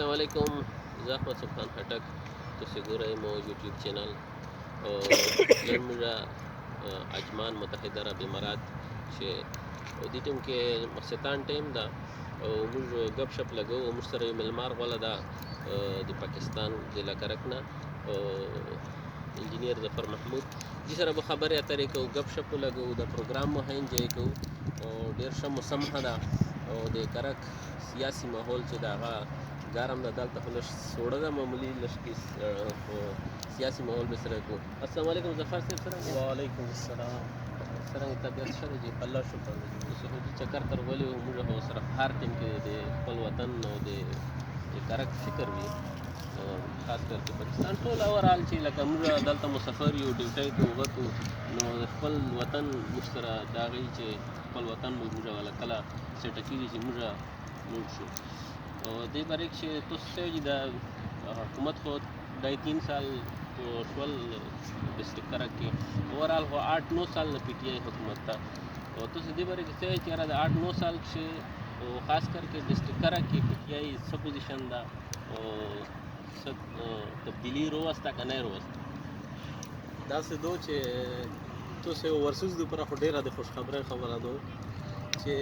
السلام علیکم، زه احمد سبحان خټک، تاسو ګورئ مو یوټیوب چینل او نن موږ عجمان متحده عرب امارات چې دې ټیم کې مقصدان ټیم ده او موږ ګپ شپ لګو. موږ سره یو ملمار غوله ده د پاکستان ضلع کرک نه انجنیئر محمود، دې سره به خبرې اترې کوو، ګپ شپ لګو، د پروګرام مو ښه انجوای کوو او ډېر ښه موسم ښه ده او د کرک سیاسی ماحول چې د هغه ګرم ده، دلته خو لږ سوړه ده معمولي، لږ سیاسي ماحول به سره کوو. السلام علیکم ظفر صاحب، څرنګه؟ وعلیکم السلام. څرنګه طبیعت ښه دی جی؟ الله شکر دی. اوس خو دې چکر تر ولې وو، موږ خو سره په هر ټیم کې د خپل وطن او د کرک فکر وي، خاص کر کې پاکستان ټول اورال چې لکه موږ دلته مسافر یو، ډیوټۍ ته وغوتو نو د خپل وطن موږ سره دا غي چې خپل وطن به موږ والا کله سیټه کېږي چې موږ لوټ شو. او دې باره کې چې تاسو څه د حکومت خو دا 3 سال شول ډسټرکټ کرک کې، اورال خو 8-9 سال نه پی ټی آی حکومت ته، او تاسو دې باره کې څه چې یاره د 8-9 سال کې او خاص کر کې ډسټرکټ کرک کې پی ټی آی څه پوزیشن ده او څه تبدیلی روسته که نه روسته؟ داسې دو چې تاسو ورسوز د پر خو ډیره د خوشخبری خبره ده چې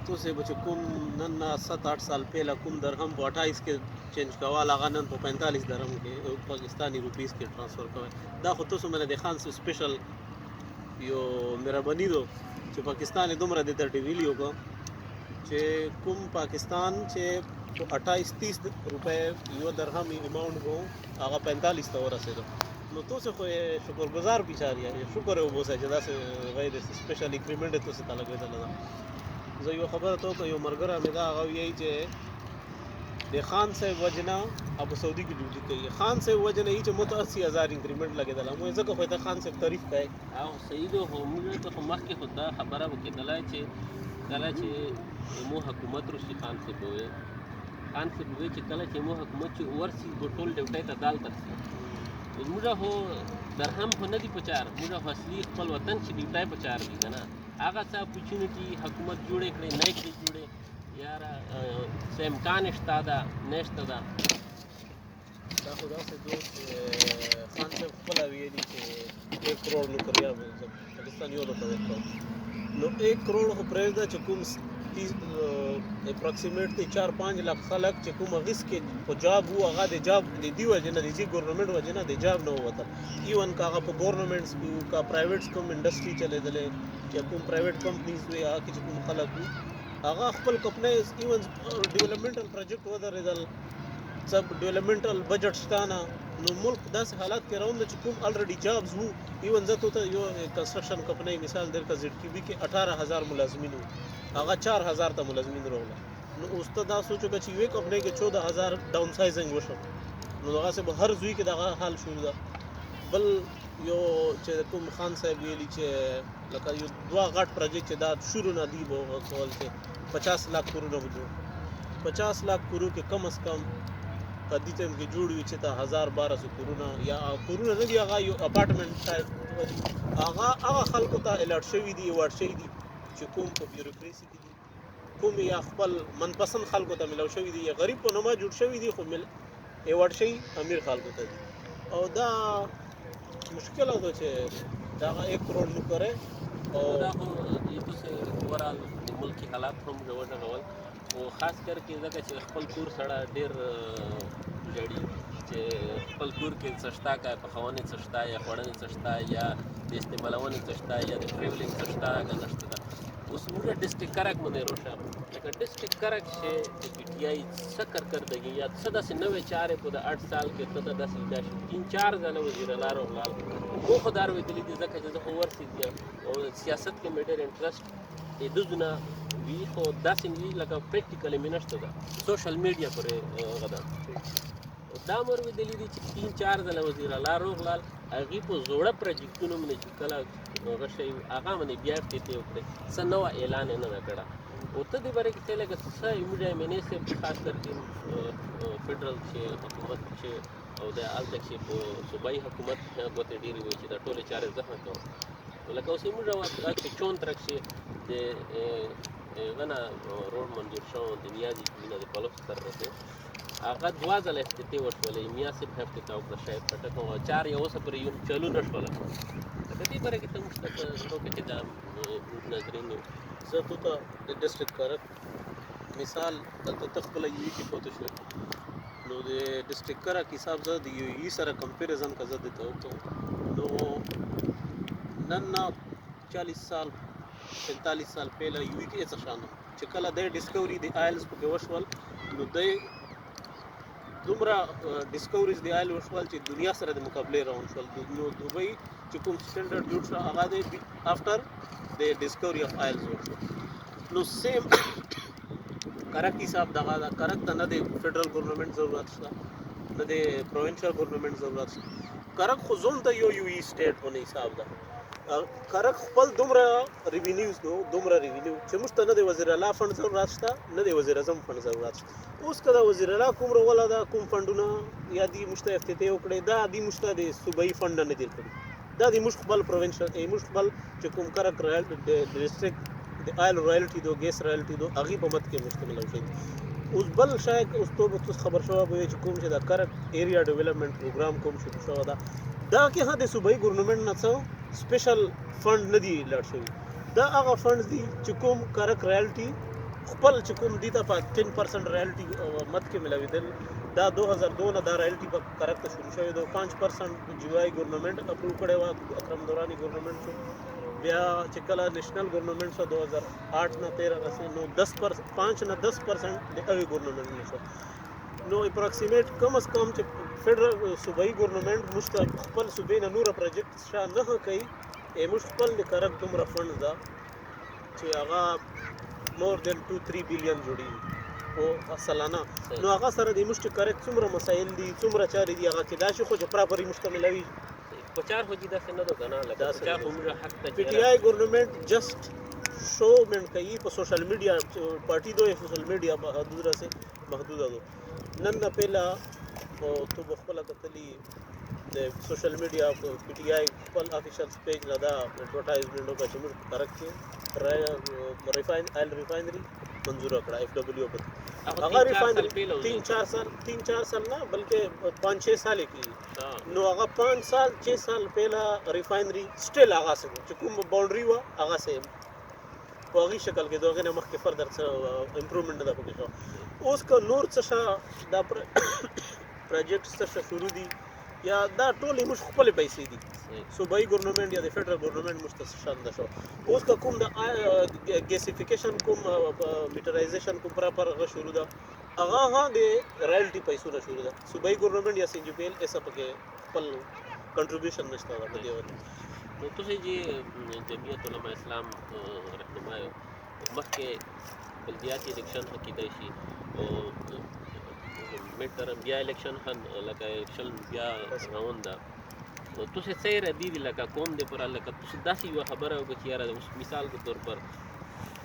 تاسو به کوم نن 7-8 سال پهله کوم درهم په 28 کې چینج کول، هغه نن په 45 درهم کې پاکستانی روپیز کې ټرانسفر کوي. دا خو تاسو مله د خان سو سپیشل یو مهرباني دو چې پاکستان دومره د ترټی ویلیو کو چې کوم پاکستان چې 28-30 روپے یو درهم اماونٹ کو هغه 45 ته ورسېدو. نو تاسو خو شکرګزار بیچاره یې شکر وباسئ چې داسې غیر سپیشل اګریمنټ تاسو ته لګېدل ده. زه یو خبره ته کوم، یو مرګره مې دا هغه وایي چې د خان صاحب وجنه ابو سعودي کې ډیوټي کوي، خان صاحب وجنه یې چې مو ته 80,000 انکریمنٹ لګېدل. مو ځکه خو ته خان صاحب تعریف کوي او صحیح ده. خو موږ ته خو مخکې خو دا خبره وکېدله چې کله چې مو حکومت روسي خان صاحب وویل چې کله چې مو حکومت چې ورسي ټول ډیوټۍ ته دال ترسي، موږ خو درهم خو نه دي په چار، موږ خو اصلي خپل وطن چې ډیوټۍ په چار دي که نه، هغه څه اپورچونټي حکومت جوړې کړې نه کړې جوړې، یاره څه امکان شته ده نشته ده. دا خو داسې دو چې خان صاحب خپله ویلي چې 1 کروڑ نوکریان پاکستان یو لکه ورکړو. نو 1 کروڑ خو پرېږده چې کوم اپراکسیمیټلی 4-5 لک خلک چې کوم اغیس کې په جاب وو، هغه د جاب د دې وجه نه د دې ګورنمنټ وجه نه د جاب نه ووتل. ایون که هغه په ګورنمنټس کې وو، که پرایویټ کوم انډسټري چلېدلې یا کوم پرایویټ کمپنیز وي، هغه کې چې کوم خلک وو هغه خپل کمپنۍ ایون ډیولپمنټل پروجیکټ ودرېدل، سب ډیولپمنټل بجټ شته نه. نو ملک داسې حالات کې روان دی چې کوم الریډي جابز وو. ایون زه ته یو کنسټرکشن کمپنۍ مثال درکړه، زیډ کې بي کې 18,000 ملازمین وو، هغه 4,000 ته ملازمین راغله. نو اوس ته دا سوچو چې یوې کمپنۍ کې 14,000 ډاون سایزنګ وشو، نو هغسې به هر زوی کې دغه حال شوی ده. بل یو چې کوم خان صاحب ویلي چې لکه یو 2 غټ پروجیکټ چې دا شروع نه دی به کول چې 50 लाख کورونه به جوړ 50 लाख کورو کې کم از کم په دې ټایم کې جوړ وي چې ته 1,000-1,200 کورونه یا کورونه نه دي، هغه یو اپارټمنټ ټایپ هغه خلکو ته الاټ شوي دي، ایوارډ شوي دي چې کوم په بیوروکراسي کې دي، کوم یا خپل منپسند خلکو ته ملو شوي دي، یا غریب په نومه جوړ شوي دي خو ایوارډ شوي امیر خلکو ته دي. او دا مشکل ده چې دا 1 کروڑ نه کرے. او دا خو تاسو اورال د ملکی حالات هم ډول او خاص کر کې ځکه چې خپل کور سره ډېر جړي چې خپل کور کې څه شته، که پخونې څه شته یا خوړنې څه شته یا د استعمالونې څه شته یا د ټریولینګ څه شته که نه شته. اوس موږ ډسټرکټ کرک باندې روښه لکه ډسټرکټ کرک چې د پی ټی آی څه کارکردګي یا څه داسې نوې چارې په د 8 سال کې ته داسې لیدا شي. 3-4 ځله وزیر لاره ولاړ خو خو دا ویلي دي ځکه چې زه خو ورسېد یم او سیاست کې مې ډېر انټرسټ دونه وي، خو داسې وي لکه پریکټیکلی مې نشته ده، سوشل میډیا پورې غدا دا مور ویلي دي چې 3-4 ځله وزیر لاره وغلال، هغې په زوړه پروجیکټونو باندې چې کله هغه شی هغه باندې بیا فتې وکړې، څه نوه اعلان یې نه ده کړی. او ته دې باره کې څه لکه څه میډیا مینې صاحب خاص کر کې فیډرل چې حکومت چې او د هلته چې په صوبایي حکومت ګوتې ډېرې وایي چې دا ټولې چارې زه ښه کوم. لکه اوس موږ چې 64 کې د غنا روډ منظور شو د نیازي کلینه د پلوف سره رسو هغه دوه ځله افتتاح وشولې، میا صاحب افتتاح وکړه، شاید پټک او 4 یې اوسه پورې چلو نه شوله. د دې باره کې ته موږ ته په زړه کې چې دا ناظرین یو زه تو ته د ډسټرکټ کرک مثال دلته ته خپله یوې کې پوته شوې، نو د ډسټرکټ کرک حساب زه د یوې سره کمپیریزن که زه درته وکړم نو نن نه 40 سال 45 سال پهله یوې کې څه شان چې کله د ډسکوري د آیلز پکې وشول، نو د دومره ډسکوریز د آیل وشول چې دنیا سره د مقابلې روان شول. نو دوبۍ چې کوم سټنډرډ جوړ شو هغه د آفټر د ډسکوري اف آیلز وشو. نو سیم کرک حساب دغه دا کرک ته نه د فیډرل ګورنمنټ ضرورت شته نه د پروینشل ګورنمنټ ضرورت شته. کرک خو ځون ته یو یوې سټیټ باندې حساب ده. کرک خپل دومره ریوینیوز نو دومره ریوینیو چې موږ ته نه د وزیر اعلی فنډ ضرورت شته نه د وزیر اعظم فنډ ضرورت شته. اوس که د وزیر اعلی کوم روله ده کوم فنډونه یا دي موږ ته افتتاح وکړې دا دي موږ ته د صوبایي فنډ نه دي کړي، دا د موږ خپل پروینشل موږ خپل چې کوم کرک ډسټرکټ د آیل رایلټي دو ګیس رایلټي دو هغې په مد کې مشتمل شي. اوس بل شاید اوس تو خبر شوی به چې کوم چې د کرک ایریا ډیولپمنټ پروګرام کوم شروع شوی ده دا کې ها د صوبایي ګورنمنټ نه څه سپیشل فنډ نه دی لاړ شوی. دا هغه فنډز دي چې کوم کرک رایلټي خپل چې کوم دي ته په 10% رایلټي مد کې ملاوېدل. دا 2002 نه دا رایلټي په کرک ته شروع شوی دو. 5% جوای ګورنمنټ اپروو کړی و، اکرم دورانی ګورنمنټ شو. بیا چې کله نیشنل ګورنمنټ شو 2008 نه 13 غسې نو 5 نه 10% د هغې ګورنمنټ نه شو. نو اپراکسیمیټ کم از کم چې فیډرل صوبایي ګورنمنټ موږ ته خپل صوبې نه نوره پروجیکټ شا نه کوي، موږ خپل د کرک دومره فنډ ده چې هغه مور دین 2-3 بلین جوړېږي او سالانه. نو هغه سره د موږ چې کرک څومره مسایل دي څومره چارې دي هغه کېدای شي خو چې پراپري موږ ته ملاوي په چار خو دي داسې نه ده که نه لکه په چار خو موږ حق ته پی ټي آی ګورنمنټ جسٹ شو منټ کوي په سوشل میډیا پارټي دو سوشل میډیا محدود راسه محدود دو. نن نه پهلا او تو بخپله کتلی د سوشل میډیا پی ټي آی خپل افیشل پیج نه دا اډورټایزمنټ وکړه چې موږ کرک کې ریفائنری منظور کړه اف ډبلیو په هغه ریفائنری 3-4 سال نه بلکې 5-6 سال کې. نو هغه 5 سال 6 سال پهلا ریفائنری سټیل هغه سره چې کوم باونډري و هغه سره په هغې شکل کې دغه نه مخکې فردر څه امپروومنټ نه ده پکې شوی. اوس که نور څه دا پروجیکټ څه شروع دي یا دا ټولې موږ خپلې پیسې دي صوبایي ګورنمنټ یا د فیډرل ګورنمنټ موږ ته شان ده شو. اوس که کوم د ګیسیفیکیشن کوم میټرایزیشن کوم پراپر هغه شروع ده هغه د رایلټي پیسو نه شروع ده. صوبایي ګورنمنټ یا سی جی پی ایل ایسا پکې خپل کنټریبیوشن نشته ده په دې وجه. نو تاسو چې جمعیت علماء اسلام رہنما یو مخکې بلدیاتي الیکشن ښه کیدای شي او میډ ټرم بیا الیکشن ښه لکه الیکشن بیا روان ده. نو تاسو څه ردي دي لکه کوم دی پر لکه تاسو داسې یوه خبره وکړه چې یاره مثال کے طور پر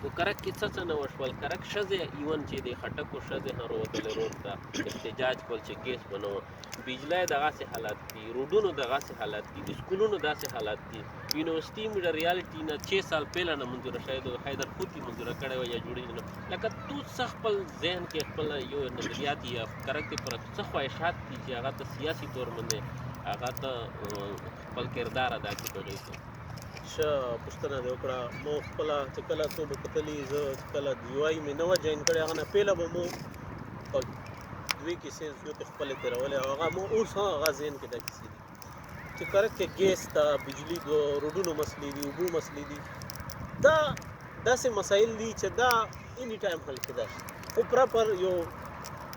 نو کرک کې څه نه وشول. کرک ښځې ایون چې د خټکو ښځې هم راوتلې روډ ته احتجاج کول چې ګیس بنوه، بجلی دغسې حالات دي، روډونو دغسې حالات دي، د سکولونو داسې حالات دي. یونیورسټي موږ ریالټي نه 6 سال پهله نه منظوره شوې ده، حیدر خوتي منظوره کړې وه یا جوړېږي نه. لکه تو څه خپل ذهن کې خپل یو نظریات یا کرک دې پر څه خواهشات دي چې هغه ته سیاسي طور باندې هغه ته خپل کردار ادا کړي په هغې کې؟ ښه پوښتنه دې وکړه. مو خپله چې کله څو به کتلي زه چې کله جوای مې نه وه جوین کړې هغه نه پهله به مو په 2 کیسې یو کې خپلې تېرولې او هغه مو اوس هم هغه ذهن کې دا کیسې دي چې کرک کې ګیس ته بجلي دو روډونو مسلې دي اوبو مسلې دي. دا داسې مسایل دي چې دا اني ټایم حل کېدای شي خو پراپر یو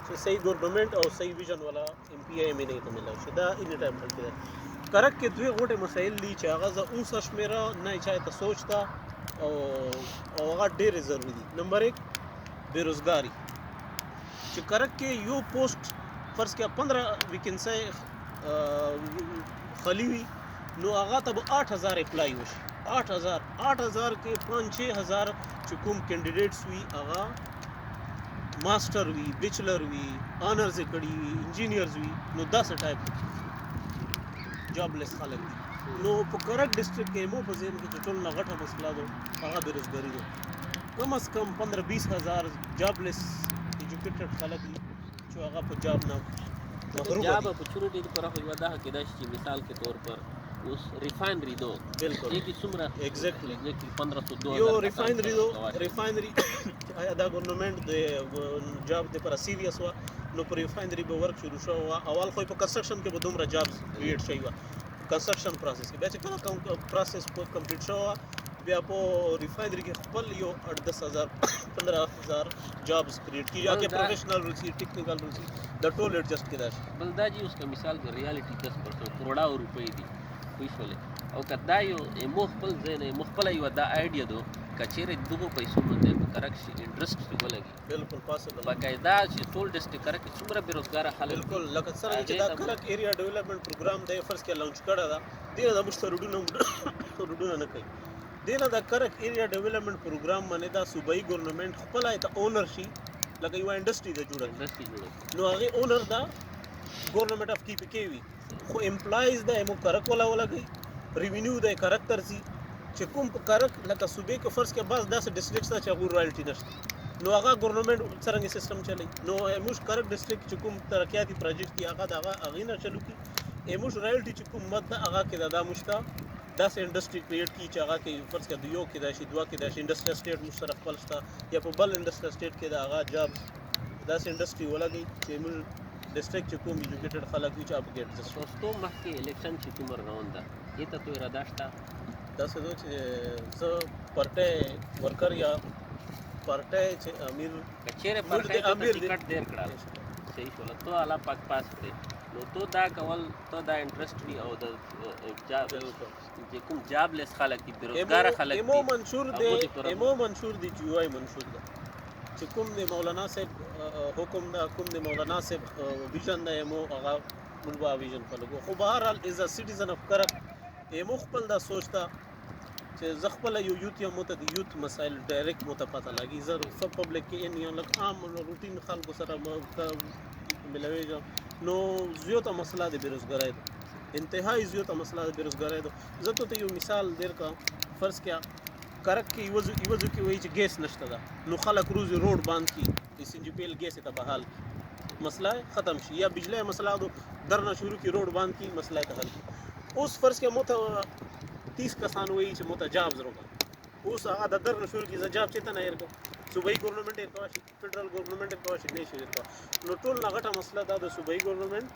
چې صحیح ګورنمنټ او صحیح ویژن والا ایم پی آی ایم ای ته ملاوي شي دا اني ټایم حل کېدای. کرک کې 2 غوټې مسایل دي چې هغه زه اوس شمېره نه چا ته سوچ ته او هغه ډېرې ضروري دي. نمبر 1 بېروزګاري چې کرک کې یو پوسټ فرض کړه 15 ویکنسۍ خالی وي نو هغه ته به 8000 اپلای وشي. 8000 کې 5-6 هزار چې کوم کینډیډیټس وي هغه ماسټر وي بیچلر وي آنرز یې کړي وي انجینیئرز وي نو داسې ټایپ جابلیس خلک دي. نو په کرک ډسټرکټ کې مو په ذهن کې چې ټول نه غټه مسله ده هغه بېروزګاري ده. کم از کم 15-20 هزار جابلیس ایجوکیټډ خلک دي چې هغه په جاب نه محروم جاب دي. اپورچونټي پر خو یو دا کېدای شي چې مثال کے طور پر اوس ریفائنری دو بالکل یہ کی څومره ایگزیکټلی 1500 یو ریفائنری دو ریفائنری آیا دا ګورنمنت د جاب د پر سیریس وا نو پر ریفائنری به ورک شروع شو اول خو په کنسټرکشن کې به دومره جابز کریټ شي وا کنسټرکشن پروسس کې بیا چې کله پروسس کمپلیټ شو بیا په ریفائنری کې خپل یو 10000 15000 جابز کریټ کیږي چې پروفیشنل روسی ټیکنیکل روسی د ټول ایڈجسٹ کېدای بل دا جی اس کا مثال کے ریالٹی 10% کروڑاو روپے دی پوښولې او کدا یو مخبل زین مخبل یو دا آیډیا دو کچېره دغه پیسو باندې په کرک شي انټرست ولګي بالکل پاسبل باقاعده چې ټول ډسټریکټ کرک څومره بیروزګار خلک بالکل لکه څنګه چې دا کرک ایریا ډیولپمنٹ پروګرام د فرض کې لانچ کړه دا دینه د مشترکونه نه کوي دینه د کرک ایریا ډیولپمنٹ پروګرام باندې دا صوبایي ګورنمنت خپل ایت اونر شي لکه یو انډستری د جوړه نو هغه اونر دا ګورنمنت اف کی پی کی وی خو امپلایز د مو کرک ولګي ریوینیو د کرک ترسي چې کوم په کرک لکه صوبې کې فرض کې بس داسې ډسټریکټ چې هغه رایلټي نشته نو هغه ګورنمنت څنګه سیستم چلی نو موږ کرک ډسټریکټ چې کوم ترقیاتي پروجیکټ دی هغه نه چلو کی موږ رایلټي چې کوم مد هغه کې دا مشتا داسې انډستری کریټ کی چې هغه کې فرض کې یو کې دا شي دوا کې دا شي انډستریال سټیټ مشترک پلستا یا په بل انډستریال سټیټ کې دا هغه جاب داسې انډستری ولګي چې موږ ډسټریکټ چې کوم ایجوکیټډ خلک وي چې اپګریډ دي دوستو مخکې الیکشن چې کوم روان ده ایته تو اراده شته دا څه دوی چې زه پارټي ورکر یا پارټي چې امیر کچېره پارټي ته ټیکټ ډیر کړل صحیح شول ته الله پاک پاس کړي نو تو دا کول ته دا انټرست وی او د جاب چې کوم جاب لیس خلک دي بیروزګار خلک دي ایمو منشور دی چې یو منشور ده چې کوم د مولانا صاحب حکم دا کوم د مولانا صاحب ویژن دا ایمو هغه ملوا ویژن فلګو خو بهر حال از ا سټیزن اف کرک ایمو خپل دا سوچتا چې زخپل یو یوت یا مت د یوت مسائل ډایرکټ مت پته لګي زر سب پبلک کې ان یو لک عام روټین خلکو سره ملوي نو زیاته مسله د بیروزګارۍ ده انتهایی زیاته مسله د بیروزګارۍ ده زه ته یو مثال دیر کا فرض کیا کرک کې یوزو کې وایي چې ګیس نشته ده نو خلک روز روډ باند کی اس جی پی ایل ګیس ته بحال مسله ختم شي یا بجلی مسله دو درنه شروع کی روډ باند کی مسله ته حل اوس فرض کیا مت 30 کسان وایي چې مت جاب ضرورت اوس هغه د درنه شروع کی جاب چې ته نه ورکو صوبایي ګورنمنت یې کوي فدرال ګورنمنت یې کوي نه شي ورکو نو ټول نغټه مسله دا د صوبایي ګورنمنت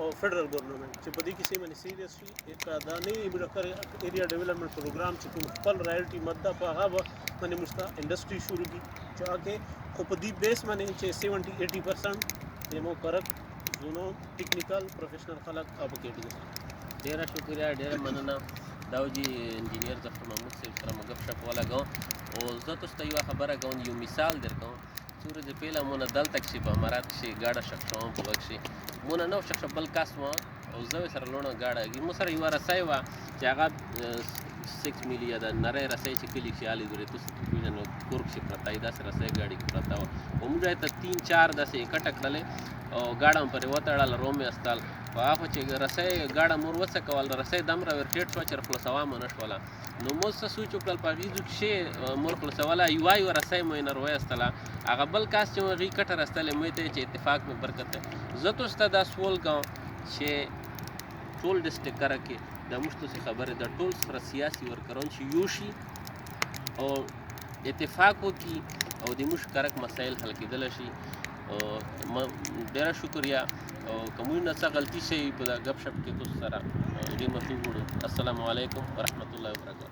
او فدرال ګورنمنت چې په دې کې سیمه سیریس شي یک دا نه برکر ایریا ډیولپمنٹ پروګرام چې کوم خپل رایلټي ماده په هغه باندې مستا انډستری شروع کی چې هغه خو په دې بیس باندې چې 70-80% یمو کرک زونو ټیکنیکل پروفیشنل خلک اپګریډ ډیره شکریہ ډیره مننه دا جی انجنیئر ظفر محمود صاحب سره مګف شپ ولګاو او زه تاسو ته یو خبره کوم یو مثال درکوم سورج پیله مونږ دلته کې په امارات کې گاډه شخصوم په وخت کې مونږ نو شخص بل کاس مو او زه سره لونه گاډه مو سره یو رسای وا چې هغه 6 میلی دا نری رسای چې کلی خیالي دوی تاسو په نو کورک شي پرتای دا سره رسای گاډي پرتا و موږ ته 3-4 داسې اکټ کړل او گاډه پر وتړل رومي استال واخو چې رسای گاډه مور وسه کول رسای دم را ورټیټ شو چې خپل سوا منش ولا نو مو څه سوچ کړل په ویزو کې مور خپل سواله یو رسای مو نه روي استلا هغه بل کاس چې غي کټر استل مې ته چې اتفاق په برکت زه تاسو ته دا سوال کوم چې ټول ډسټریکټ کرکه د مشتو خبره د ټول سره سیاسي ورکرون چې یوشي او اتفاق وکي او د مش کرک مسائل حل کېدل شي او ډیره شکریہ او کومه نه څه غلطي شي په غب شپ کې تاسو سره دې مفهوم وړو السلام علیکم ورحمت الله وبرکاته